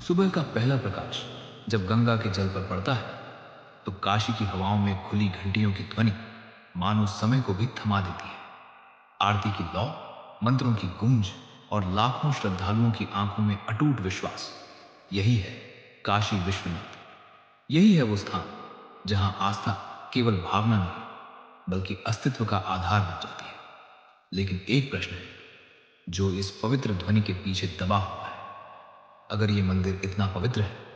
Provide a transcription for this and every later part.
सुबह का पहला प्रकाश जब गंगा के जल पर पड़ता है तो काशी की हवाओं में खुली घंटियों की ध्वनि मानो समय को भी थमा देती है। आरती की लौ, मंत्रों की गूंज और लाखों श्रद्धालुओं की आंखों में अटूट विश्वास, यही है काशी विश्वनाथ। यही है वो स्थान जहां आस्था केवल भावना नहीं बल्कि अस्तित्व का आधार बन जाती है। लेकिन एक प्रश्न है जो इस पवित्र ध्वनि के पीछे दबा हुआ है। अगर ये मंदिर इतना पवित्र है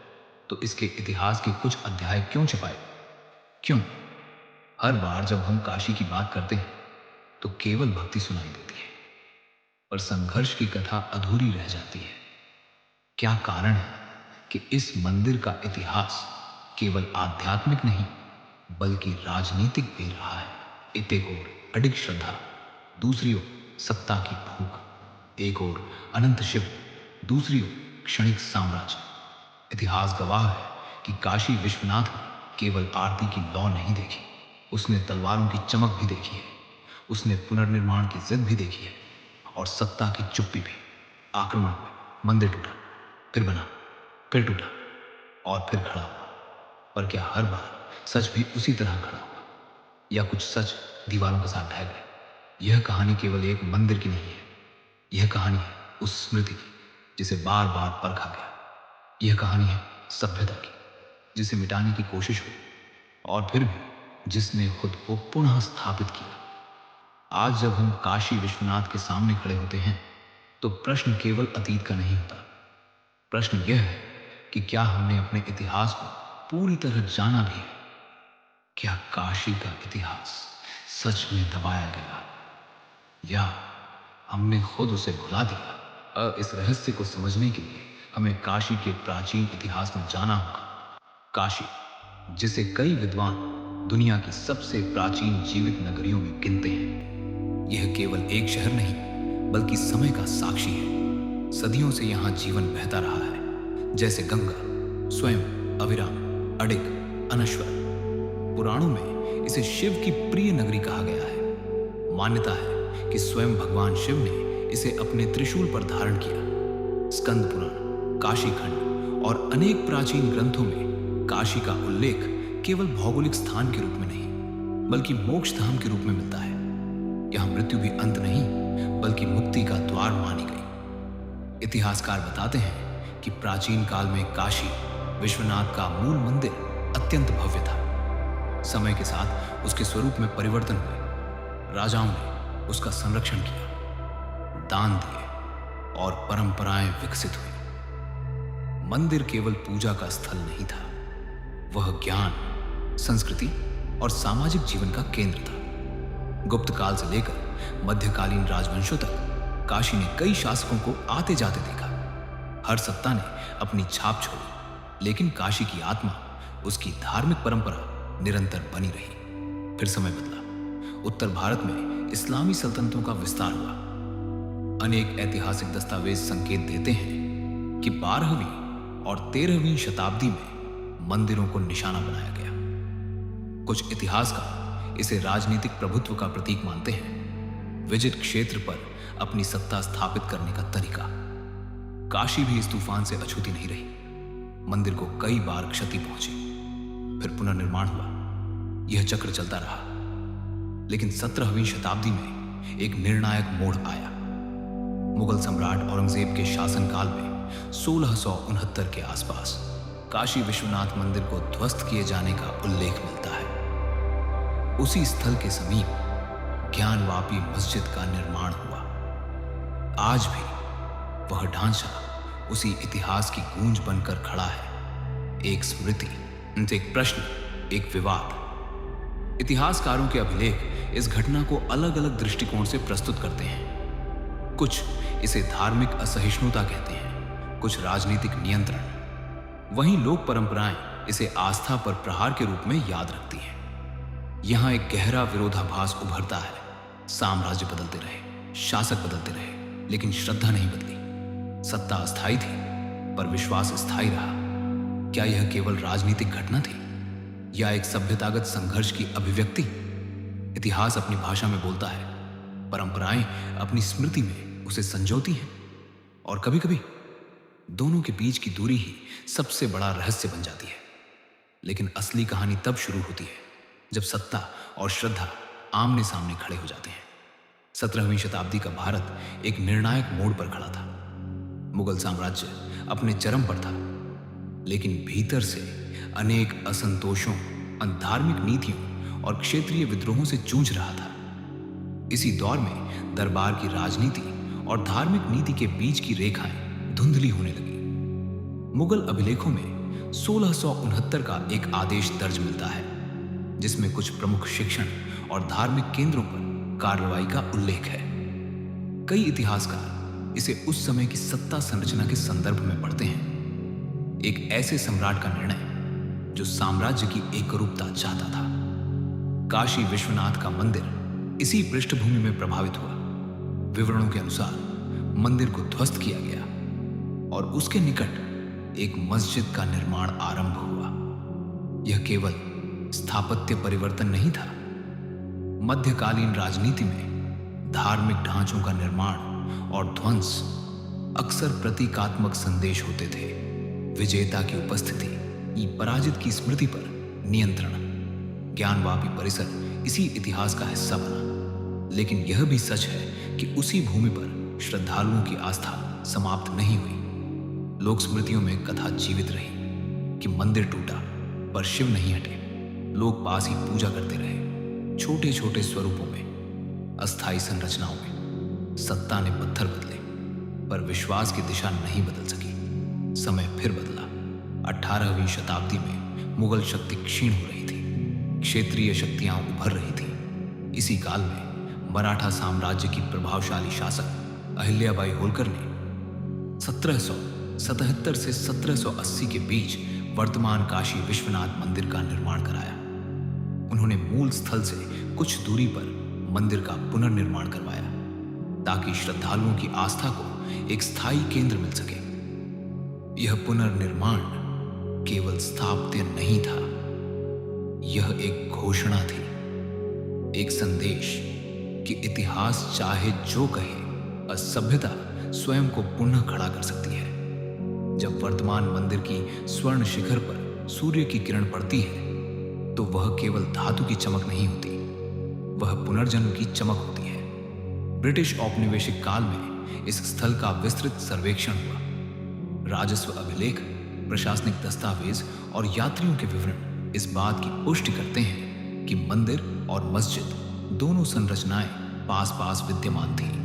तो इसके इतिहास के कुछ अध्याय क्यों छिपाए? क्यों हर बार जब हम काशी की बात करते हैं तो केवल भक्ति सुनाई देती है पर संघर्ष की कथा अधूरी रह जाती है? क्या कारण है कि इस मंदिर का इतिहास केवल आध्यात्मिक नहीं बल्कि राजनीतिक भी रहा है? एक ओर अडिग श्रद्धा, दूसरी ओर सत्ता की भूख, एक ओर अनंत शिव, दूसरी ओर क्षणिक साम्राज्य। इतिहास गवाह है कि काशी विश्वनाथ ने केवल आरती की लौ नहीं देखी, उसने तलवारों की चमक भी देखी है, उसने पुनर्निर्माण की जिद भी देखी है और सत्ता की चुप्पी भी। आक्रमण हुए, मंदिर टूटा, फिर बना, फिर टूटा और फिर खड़ा हुआ। पर क्या हर बार सच भी उसी तरह खड़ा हुआ या कुछ सच दीवारों के साथ ढह गए? यह कहानी केवल एक मंदिर की नहीं है, यह कहानी है उस स्मृति की जिसे बार बार परखा गया। यह कहानी है सभ्यता की जिसे मिटाने की कोशिश हुई और फिर भी जिसने खुद को पुनः स्थापित किया। आज जब हम काशी विश्वनाथ के सामने खड़े होते हैं तो प्रश्न केवल अतीत का नहीं होता। प्रश्न यह है कि क्या हमने अपने इतिहास को पूरी तरह जाना भी है? क्या काशी का इतिहास सच में दबाया गया या हमने खुद उसे भुला दिया? इस रहस्य को समझने के लिए हमें काशी के प्राचीन इतिहास में जाना होगा। काशी, जिसे कई विद्वान दुनिया की सबसे प्राचीन जीवित नगरियों में गिनते हैं, यह केवल एक शहर नहीं बल्कि समय का साक्षी है। सदियों से यहाँ जीवन बहता रहा है, जैसे गंगा स्वयं अविराम, अडिग, अनश्वर। पुराणों में इसे शिव की प्रिय नगरी कहा गया है। मान्यता है कि स्वयं भगवान शिव ने इसे अपने त्रिशूल पर धारण किया। स्कंद पुराण, काशी खंड और अनेक प्राचीन ग्रंथों में काशी का उल्लेख केवल भौगोलिक स्थान के रूप में नहीं बल्कि मोक्ष धाम के रूप में मिलता है। यहां मृत्यु भी अंत नहीं बल्कि मुक्ति का द्वार मानी गई। इतिहासकार बताते हैं कि प्राचीन काल में काशी विश्वनाथ का मूल मंदिर अत्यंत भव्य था। समय के साथ उसके स्वरूप में परिवर्तन हुए। राजाओं ने उसका संरक्षण किया, दान दिए और परंपराएं विकसित हुई। मंदिर केवल पूजा का स्थल नहीं था, वह ज्ञान, संस्कृति और सामाजिक जीवन का केंद्र था। गुप्त काल से लेकर मध्यकालीन राजवंशों तक काशी ने कई शासकों को आते जाते देखा। हर सत्ता ने अपनी छाप छोड़ी, लेकिन काशी की आत्मा, उसकी धार्मिक परंपरा निरंतर बनी रही। फिर समय बदला, उत्तर भारत में इस्लामी सल्तनतों का विस्तार हुआ। अनेक ऐतिहासिक दस्तावेज संकेत देते हैं कि 12वीं और 13वीं शताब्दी में मंदिरों को निशाना बनाया गया। कुछ इतिहासकार इसे राजनीतिक प्रभुत्व का प्रतीक मानते हैं, विजित क्षेत्र पर अपनी सत्ता स्थापित करने का तरीका। काशी भी इस तूफान से अछूती नहीं रही। मंदिर को कई बार क्षति पहुंची, फिर पुनर्निर्माण हुआ। यह चक्र चलता रहा, लेकिन 17वीं शताब्दी में एक निर्णायक मोड़ आया। मुगल सम्राट औरंगजेब के शासनकाल में 1669 के आसपास काशी विश्वनाथ मंदिर को ध्वस्त किए जाने का उल्लेख मिलता है। उसी स्थल के समीप ज्ञानवापी मस्जिद का निर्माण हुआ। आज भी वह ढांचा उसी इतिहास की गूंज बनकर खड़ा है, एक स्मृति, एक प्रश्न, एक विवाद। इतिहासकारों के अभिलेख इस घटना को अलग अलग दृष्टिकोण से प्रस्तुत करते हैं। कुछ इसे धार्मिक असहिष्णुता कहते हैं, कुछ राजनीतिक नियंत्रण, वहीं लोक परंपराएं इसे आस्था पर प्रहार के रूप में याद रखती हैं। यहां एक गहरा विरोधाभास उभरता है। साम्राज्य बदलते रहे, शासक बदलते रहे, लेकिन श्रद्धा नहीं बदली। सत्ता अस्थायी थी पर विश्वास स्थायी रहा। क्या यह केवल राजनीतिक घटना थी या एक सभ्यतागत संघर्ष की अभिव्यक्ति? इतिहास अपनी भाषा में बोलता है, परंपराएं अपनी स्मृति में उसे संजोती हैं और कभी कभी दोनों के बीच की दूरी ही सबसे बड़ा रहस्य बन जाती है। लेकिन असली कहानी तब शुरू होती है जब सत्ता और श्रद्धा आमने सामने खड़े हो जाते हैं। 17वीं शताब्दी का भारत एक निर्णायक मोड़ पर खड़ा था। मुगल साम्राज्य अपने चरम पर था, लेकिन भीतर से अनेक असंतोषों, धार्मिक नीतियों और क्षेत्रीय विद्रोहों से जूझ रहा था। इसी दौर में दरबार की राजनीति और धार्मिक नीति के बीच की रेखाएं धुंधली होने लगी। मुगल अभिलेखों में 1669 का एक आदेश दर्ज मिलता है, जिसमें कुछ प्रमुख शिक्षण और धार्मिक केंद्रों पर कार्रवाई का उल्लेख है। कई इतिहासकार इसे उस समय की सत्ता संरचना के संदर्भ में पढ़ते हैं, एक ऐसे सम्राट का निर्णय जो साम्राज्य की एकरूपता चाहता था। काशी विश्वनाथ का मंदिर इसी पृष्ठभूमि में प्रभावित हुआ। विवरणों के अनुसार मंदिर को ध्वस्त किया गया और उसके निकट एक मस्जिद का निर्माण आरंभ हुआ। यह केवल स्थापत्य परिवर्तन नहीं था। मध्यकालीन राजनीति में धार्मिक ढांचों का निर्माण और ध्वंस अक्सर प्रतीकात्मक संदेश होते थे। विजेता की उपस्थिति, पराजित की स्मृति पर नियंत्रण, ज्ञानवापी परिसर इसी इतिहास का हिस्सा बना। लेकिन यह भी सच है कि उसी भूमि पर श्रद्धालुओं की आस्था समाप्त नहीं हुई। लोक स्मृतियों में कथा जीवित रही कि मंदिर टूटा पर शिव नहीं हटे। लोग पास ही पूजा करते रहे, छोटे छोटे स्वरूपों में, अस्थायी संरचनाओं में। सत्ता ने पत्थर बदले पर विश्वास की दिशा नहीं बदल सकी। समय फिर बदला। 18वीं शताब्दी में मुगल शक्ति क्षीण हो रही थी, क्षेत्रीय शक्तियां उभर रही थी। इसी काल में मराठा साम्राज्य की प्रभावशाली शासक अहिल्याबाई होलकर ने 1777 से 1780 के बीच वर्तमान काशी विश्वनाथ मंदिर का निर्माण कराया। उन्होंने मूल स्थल से कुछ दूरी पर मंदिर का पुनर्निर्माण करवाया ताकि श्रद्धालुओं की आस्था को एक स्थायी केंद्र मिल सके। यह पुनर्निर्माण केवल स्थापत्य नहीं था, यह एक घोषणा थी, एक संदेश कि इतिहास चाहे जो कहे, असभ्यता स्वयं को पुनः खड़ा कर सकती है। जब वर्तमान मंदिर की स्वर्ण शिखर पर सूर्य की किरण पड़ती है तो वह केवल धातु की चमक नहीं होती, वह पुनर्जन्म की चमक होती है। ब्रिटिश औपनिवेशिक काल में इस स्थल का विस्तृत सर्वेक्षण हुआ। राजस्व अभिलेख, प्रशासनिक दस्तावेज और यात्रियों के विवरण इस बात की पुष्टि करते हैं कि मंदिर और मस्जिद दोनों संरचनाएं पास पास विद्यमान थीं।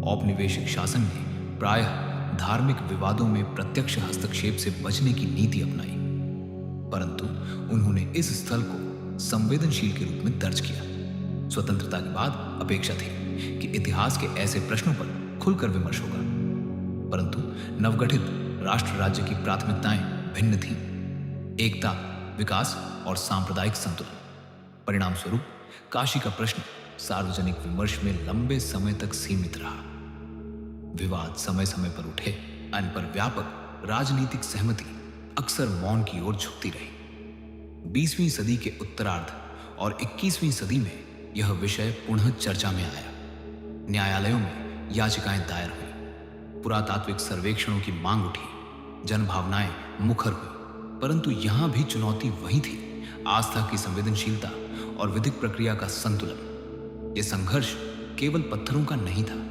औपनिवेशिक शासन ने प्रायः धार्मिक विवादों में प्रत्यक्ष हस्तक्षेप से बचने की नीति अपनाई, परंतु उन्होंने इस स्थल को संवेदनशील के रूप में दर्ज किया। स्वतंत्रता के बाद अपेक्षा थी कि इतिहास के ऐसे प्रश्नों पर खुलकर विमर्श होगा, परंतु नवगठित राष्ट्र राज्य की प्राथमिकताएं भिन्न थीं। एकता, विकास और सांप्रदायिक संतुलन। परिणाम स्वरूप काशी का प्रश्न सार्वजनिक विमर्श में लंबे समय तक सीमित रहा। विवाद समय समय पर उठे, इन पर व्यापक राजनीतिक सहमति अक्सर मौन की ओर झुकती रही। 20वीं सदी के उत्तरार्ध और 21वीं सदी में यह विषय पुनः चर्चा में आया। न्यायालयों में याचिकाएं दायर हुई, पुरातात्विक सर्वेक्षणों की मांग उठी, जनभावनाएं मुखर हुई, परंतु यहां भी चुनौती वही थी, आस्था की संवेदनशीलता और विधिक प्रक्रिया का संतुलन। यह संघर्ष केवल पत्थरों का नहीं था,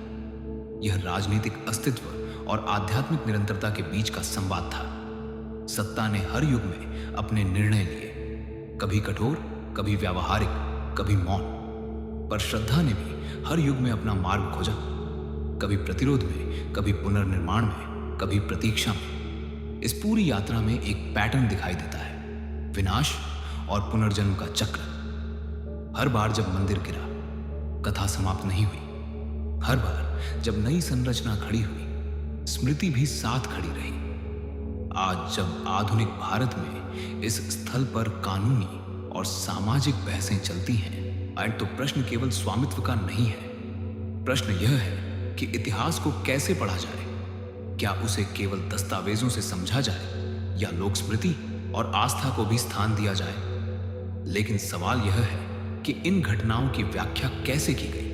यह राजनीतिक अस्तित्व और आध्यात्मिक निरंतरता के बीच का संवाद था। सत्ता ने हर युग में अपने निर्णय लिए, कभी कठोर, कभी व्यावहारिक, कभी मौन, पर श्रद्धा ने भी हर युग में अपना मार्ग खोजा, कभी प्रतिरोध में, कभी पुनर्निर्माण में, कभी प्रतीक्षा में। इस पूरी यात्रा में एक पैटर्न दिखाई देता है, विनाश और पुनर्जन्म का चक्र। हर बार जब मंदिर गिरा, कथा समाप्त नहीं हुई। हर बार जब नई संरचना खड़ी हुई, स्मृति भी साथ खड़ी रही। आज जब आधुनिक भारत में इस स्थल पर कानूनी और सामाजिक बहसें चलती हैं, तो प्रश्न केवल स्वामित्व का नहीं है। प्रश्न यह है कि इतिहास को कैसे पढ़ा जाए। क्या उसे केवल दस्तावेजों से समझा जाए या लोक स्मृति और आस्था को भी स्थान दिया जाए। लेकिन सवाल यह है कि इन घटनाओं की व्याख्या कैसे की गई।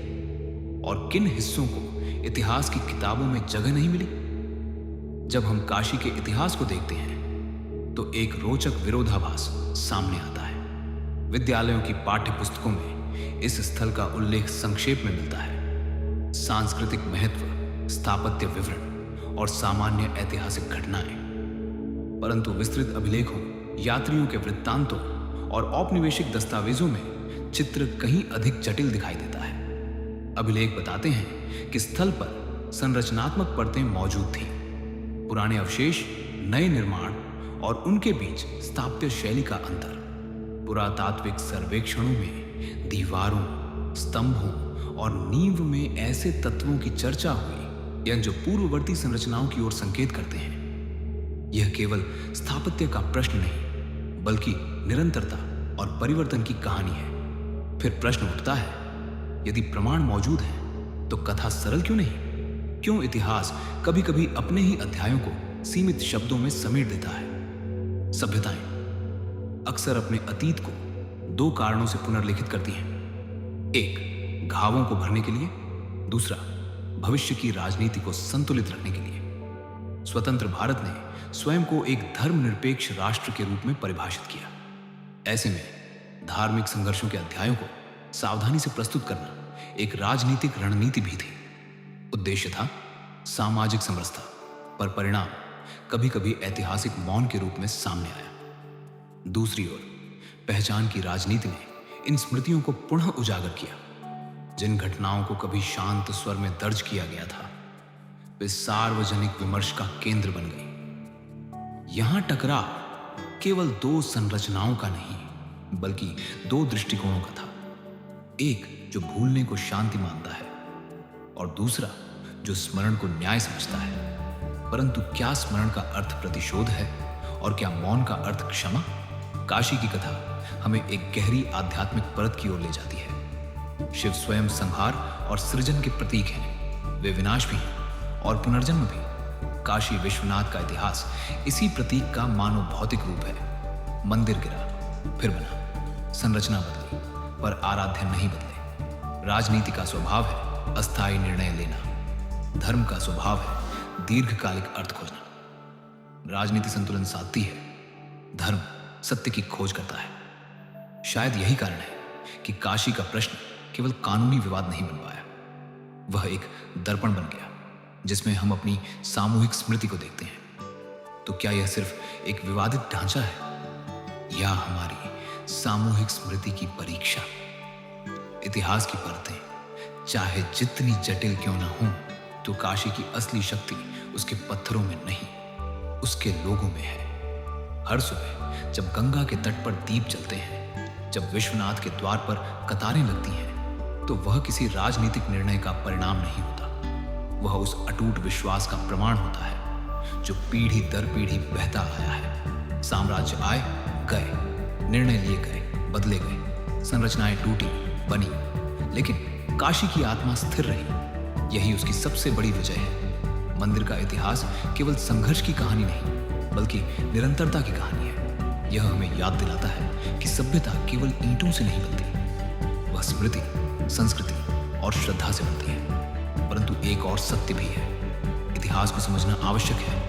और किन हिस्सों को इतिहास की किताबों में जगह नहीं मिली। जब हम काशी के इतिहास को देखते हैं तो एक रोचक विरोधाभास सामने आता है। विद्यालयों की पाठ्य पुस्तकों में इस स्थल का उल्लेख संक्षेप में मिलता है। सांस्कृतिक महत्व, स्थापत्य विवरण और सामान्य ऐतिहासिक घटनाएं, परंतु विस्तृत अभिलेखों, यात्रियों के वृत्तांतों और औपनिवेशिक दस्तावेजों में चित्र कहीं अधिक जटिल दिखाई देता है। अभिलेख बताते हैं कि स्थल पर संरचनात्मक परतें मौजूद थीं। पुराने अवशेष, नए निर्माण और उनके बीच स्थापत्य शैली का अंतर। पुरातात्विक सर्वेक्षणों में दीवारों, स्तंभों और नींव में ऐसे तत्वों की चर्चा हुई या जो पूर्ववर्ती संरचनाओं की ओर संकेत करते हैं। यह केवल स्थापत्य का प्रश्न नहीं, बल्कि निरंतरता और परिवर्तन की कहानी है। फिर प्रश्न उठता है, यदि प्रमाण मौजूद हैं, तो कथा सरल क्यों नहीं? क्यों इतिहास कभी कभी अपने ही अध्यायों को सीमित शब्दों में समेट देता है? सभ्यताएं अक्सर अपने अतीत को दो कारणों से पुनर्लिखित करती हैं। एक, घावों को भरने के लिए, दूसरा, भविष्य की राजनीति को संतुलित रखने के लिए। स्वतंत्र भारत ने स्वयं को एक धर्मनिरपेक्ष राष्ट्र के रूप में परिभाषित किया। ऐसे में धार्मिक संघर्षों के अध्यायों को सावधानी से प्रस्तुत करना एक राजनीतिक रणनीति भी थी। उद्देश्य था सामाजिक समरसता, पर परिणाम कभी कभी ऐतिहासिक मौन के रूप में सामने आया। दूसरी ओर पहचान की राजनीति ने इन स्मृतियों को पुनः उजागर किया। जिन घटनाओं को कभी शांत स्वर में दर्ज किया गया था, वे सार्वजनिक विमर्श का केंद्र बन गई। यहां टकराव केवल दो संरचनाओं का नहीं, बल्कि दो दृष्टिकोणों का था। एक जो भूलने को शांति मानता है और दूसरा जो स्मरण को न्याय समझता है। परंतु क्या स्मरण का अर्थ प्रतिशोध है और क्या मौन का अर्थ क्षमा? काशी की कथा हमें एक गहरी आध्यात्मिक परत की ओर ले जाती है। शिव स्वयं संहार और सृजन के प्रतीक हैं। वे विनाश भी हैं और पुनर्जन्म भी। काशी विश्वनाथ का इतिहास इसी प्रतीक का मानव भौतिक रूप है। मंदिर गिरा, फिर बना, संरचना बदली, पर आराध्य नहीं बदले। राजनीति का स्वभाव है अस्थायी निर्णय लेना। धर्म का स्वभाव है दीर्घकालिक अर्थ खोजना। राजनीति संतुलन साधती है, धर्म सत्य की खोज करता है। शायद यही कारण है कि काशी का प्रश्न केवल कानूनी विवाद नहीं बन पाया। वह एक दर्पण बन गया जिसमें हम अपनी सामूहिक स्मृति को देखते हैं। तो क्या यह सिर्फ एक विवादित ढांचा है या हमारी सामूहिक स्मृति की परीक्षा? इतिहास की परतें चाहे जितनी जटिल क्यों न हो, तो काशी की असली शक्ति उसके पत्थरों में नहीं, उसके लोगों में है। हर सुबह जब गंगा के तट पर दीप जलते हैं, जब विश्वनाथ के द्वार पर कतारें लगती हैं, तो वह किसी राजनीतिक निर्णय का परिणाम नहीं होता। वह उस अटूट विश्वास का प्रमाण होता है जो पीढ़ी दर पीढ़ी बहता आया है। साम्राज्य आए गए, निर्णय लिए गए, बदले गए, संरचनाएं टूटी बनी, लेकिन काशी की आत्मा स्थिर रही। यही उसकी सबसे बड़ी वजह है। मंदिर का इतिहास केवल संघर्ष की कहानी नहीं, बल्कि निरंतरता की कहानी है। यह हमें याद दिलाता है कि सभ्यता केवल ईंटों से नहीं बनती, वह स्मृति, संस्कृति और श्रद्धा से बनती है। परंतु एक और सत्य भी है, इतिहास को समझना आवश्यक है,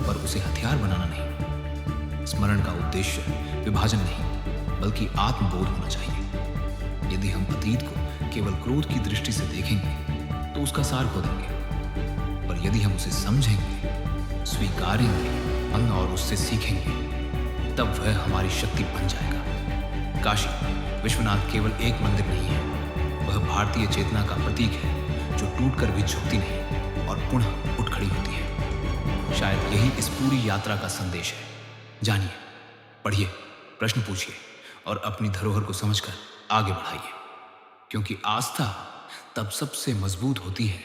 पर उसे हथियार बनाना नहीं। स्मरण का उद्देश्य विभाजन नहीं, बल्कि आत्मबोध होना चाहिए। यदि हम अतीत को केवल क्रोध की दृष्टि से देखेंगे तो उसका सार खो देंगे, पर यदि हम उसे समझेंगे, स्वीकारेंगे और उससे सीखेंगे, तब वह हमारी शक्ति बन जाएगा। काशी विश्वनाथ केवल एक मंदिर नहीं है, वह भारतीय चेतना का प्रतीक है जो टूटकर भी झुकती नहीं और पुनः उठ खड़ी होती है। शायद यही इस पूरी यात्रा का संदेश है। जानिए, पढ़िए, प्रश्न पूछिए और अपनी धरोहर को समझकर आगे बढ़ाइए, क्योंकि आस्था तब सबसे मजबूत होती है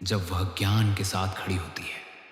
जब वह ज्ञान के साथ खड़ी होती है।